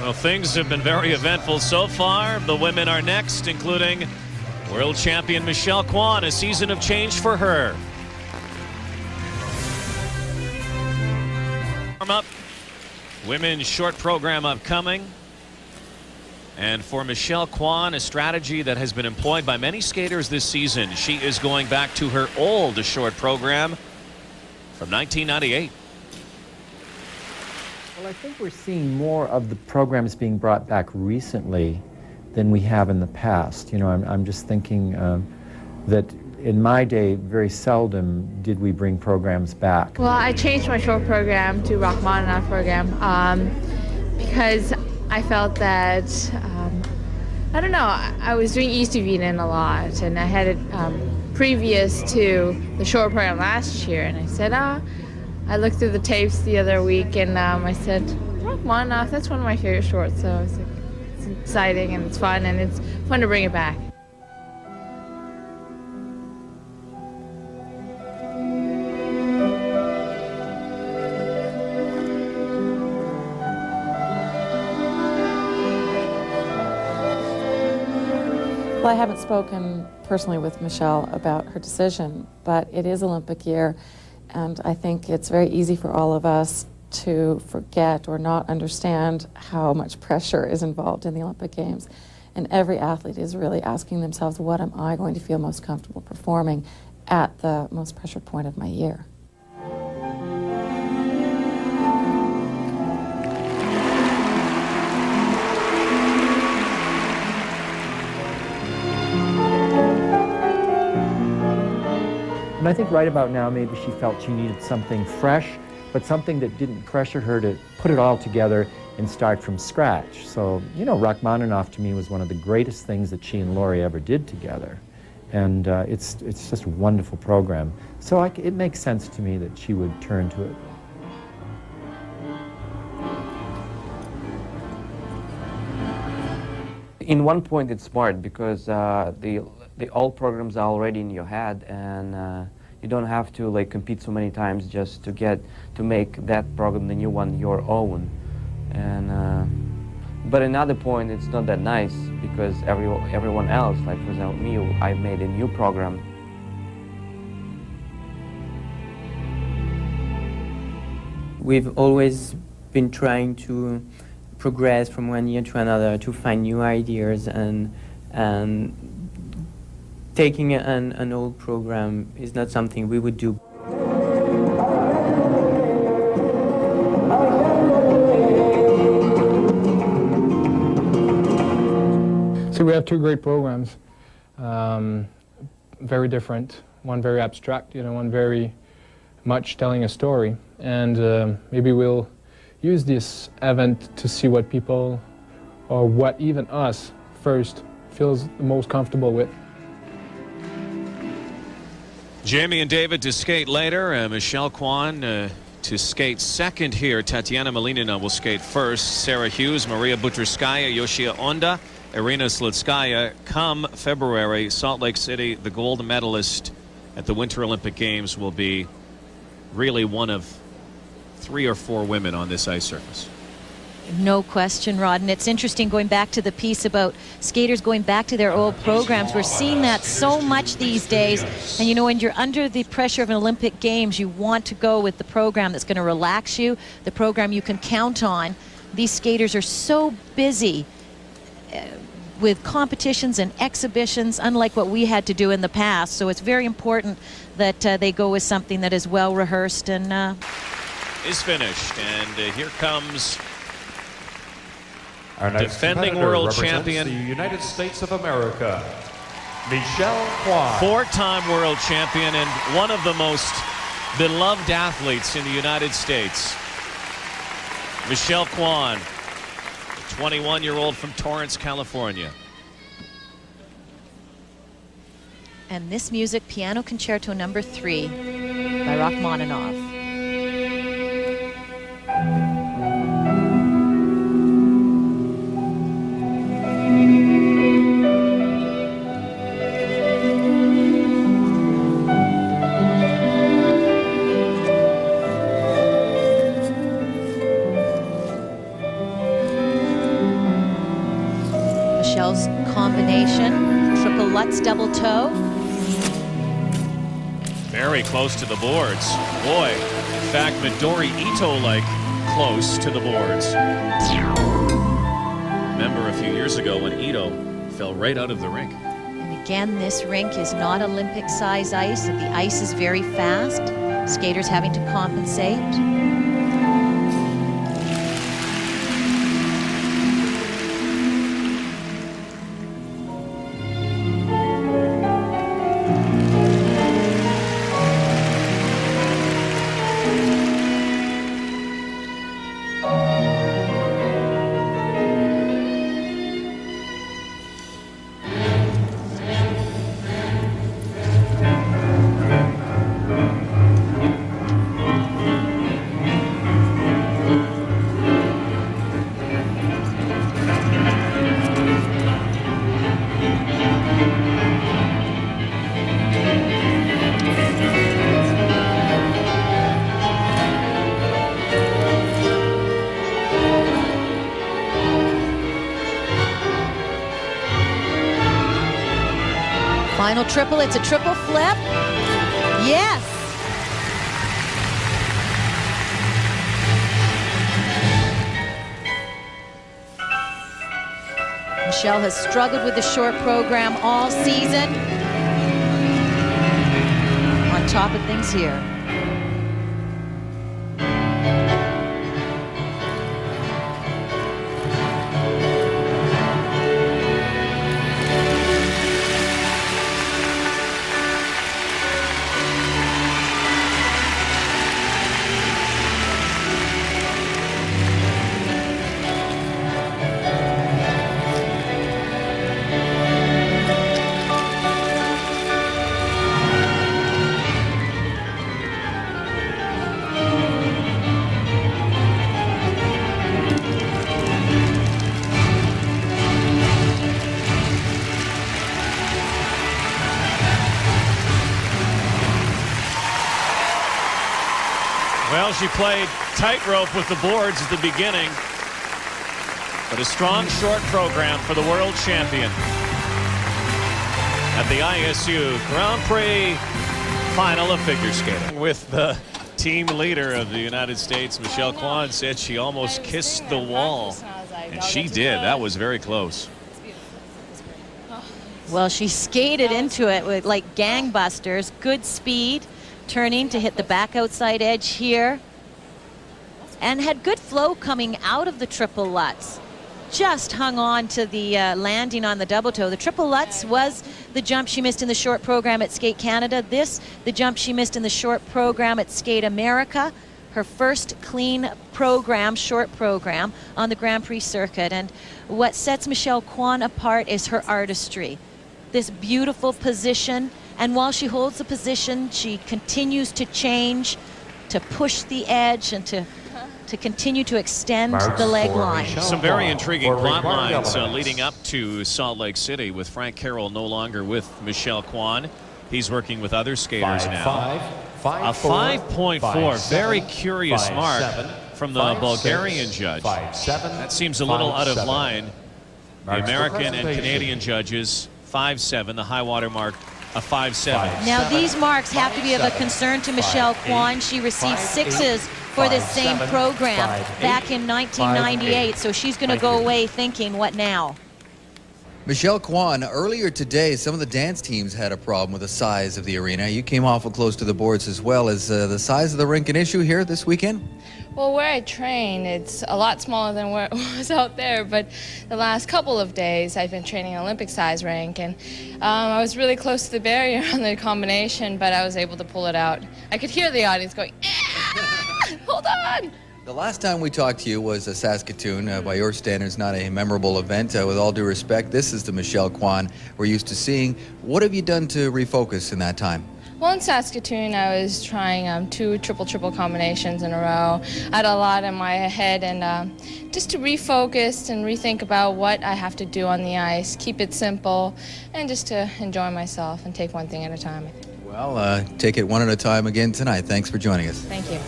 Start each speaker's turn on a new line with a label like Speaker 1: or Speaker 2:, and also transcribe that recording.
Speaker 1: Well, things have been very eventful so far. The women are next, including world champion Michelle Kwan. A season of change for her. Warm up. Women's short program upcoming. And for Michelle Kwan, a strategy that has been employed by many skaters this season. She is going back to her old short program from 1998.
Speaker 2: Well, I think we're seeing more of the programs being brought back recently than we have in the past. You know, I'm just thinking that in my day, very seldom did we bring programs back.
Speaker 3: Well, I changed my short program to Rachmaninoff program because I felt that, I don't know, I was doing East of Eden a lot, and I had it previous to the short program last year, and I said, I looked through the tapes the other week, and I said, Rachmaninoff, that's one of my favorite shorts, so I was like, it's exciting, and it's fun to bring it back.
Speaker 4: Well, I haven't spoken personally with Michelle about her decision, but it is Olympic year, and I think it's very easy for all of us to forget or not understand how much pressure is involved in the Olympic Games. And every athlete is really asking themselves, what am I going to feel most comfortable performing at the most pressured point of my year?
Speaker 2: And I think right about now, maybe she felt she needed something fresh, but something that didn't pressure her to put it all together and start from scratch. So, you know, Rachmaninoff to me was one of the greatest things that she and Laurie ever did together. And it's just a wonderful program. So it makes sense to me that she would turn to it.
Speaker 5: In one point, it's smart because the old programs are already in your head, and you don't have to like compete so many times just to make that program, the new one, your own. And but another point, it's not that nice because everyone else, like for example me, I made a new program.
Speaker 6: We've always been trying to progress from one year to another to find new ideas, and taking an old program is not something we would do.
Speaker 7: So we have two great programs, very different. One very abstract, one very much telling a story. And maybe we'll use this event to see what people, or what even us first, feels the most comfortable with.
Speaker 1: Jamie and David to skate later. Michelle Kwan to skate second here. Tatiana Malinina will skate first. Sarah Hughes, Maria Butrskaya, Yoshia Onda, Irina Slutskaya come February. Salt Lake City, the gold medalist at the Winter Olympic Games, will be really one of 3 or 4 women on this ice surface.
Speaker 8: No question, Rod. And it's interesting going back to the piece about skaters going back to their old programs. We're seeing that so much these days. And you know, when you're under the pressure of an Olympic Games, you want to go with the program that's going to relax you, the program you can count on. These skaters are so busy with competitions and exhibitions, unlike what we had to do in the past. So it's very important that they go with something that is well rehearsed and
Speaker 1: is finished. And here comes
Speaker 9: our next
Speaker 1: defending world champion,
Speaker 9: the United States of America, Michelle Kwan.
Speaker 1: 4-time world champion and one of the most beloved athletes in the United States. Michelle Kwan, 21-year-old from Torrance, California.
Speaker 8: And this music, Piano Concerto No. 3 by Rachmaninoff. Michelle's combination, triple Lutz double toe.
Speaker 1: Very close to the boards. Boy, in fact, Midori Ito-like close to the boards. Remember a few years ago when Ito fell right out of the rink.
Speaker 8: And again, this rink is not Olympic size ice. The ice is very fast. Skaters having to compensate. Final triple, it's a triple flip. Yes. Michelle has struggled with the short program all season. On top of things here.
Speaker 1: Well, she played tightrope with the boards at the beginning, but a strong short program for the world champion at the ISU Grand Prix final of figure skating. With the team leader of the United States, Michelle Kwan, said she almost kissed the wall, and she did. That was very close.
Speaker 8: Well, she skated into it with like gangbusters, good speed, turning to hit the back outside edge here, and had good flow coming out of the triple Lutz. Just hung on to the landing on the double toe. The triple Lutz was the jump she missed in the short program at Skate Canada. This, the jump she missed in the short program at Skate America. Her first clean program, short program, on the Grand Prix circuit. And what sets Michelle Kwan apart is her artistry. This beautiful position, and while she holds the position, she continues to change, to push the edge, and to continue to extend the leg line.
Speaker 1: Some very intriguing plot lines leading up to Salt Lake City, with Frank Carroll no longer with Michelle Kwan. He's working with other skaters now. A 5.4, very curious mark from the Bulgarian judge. That seems a little out of line. The American and Canadian judges, 5.7, the high water mark, a 5.7.
Speaker 8: Now these marks have to be of a concern to Michelle Kwan. She received 6s for this same program back in 1998, so she's going to go away thinking, what now?
Speaker 10: Michelle Kwan, earlier today, some of the dance teams had a problem with the size of the arena. You came awful close to the boards as well. Is the size of the rink an issue here this weekend?
Speaker 3: Well, where I train, it's a lot smaller than where it was out there, but the last couple of days I've been training an Olympic size rink, and I was really close to the barrier on the combination, but I was able to pull it out. I could hear the audience going, hold on!
Speaker 10: The last time we talked to you was Saskatoon. By your standards, not a memorable event. With all due respect, this is the Michelle Kwan we're used to seeing. What have you done to refocus in that time?
Speaker 3: Well, in Saskatoon, I was trying 2 triple combinations in a row. I had a lot in my head, and just to refocus and rethink about what I have to do on the ice, keep it simple, and just to enjoy myself and take one thing at a time.
Speaker 10: Well, take it one at a time again tonight. Thanks for joining us.
Speaker 3: Thank you.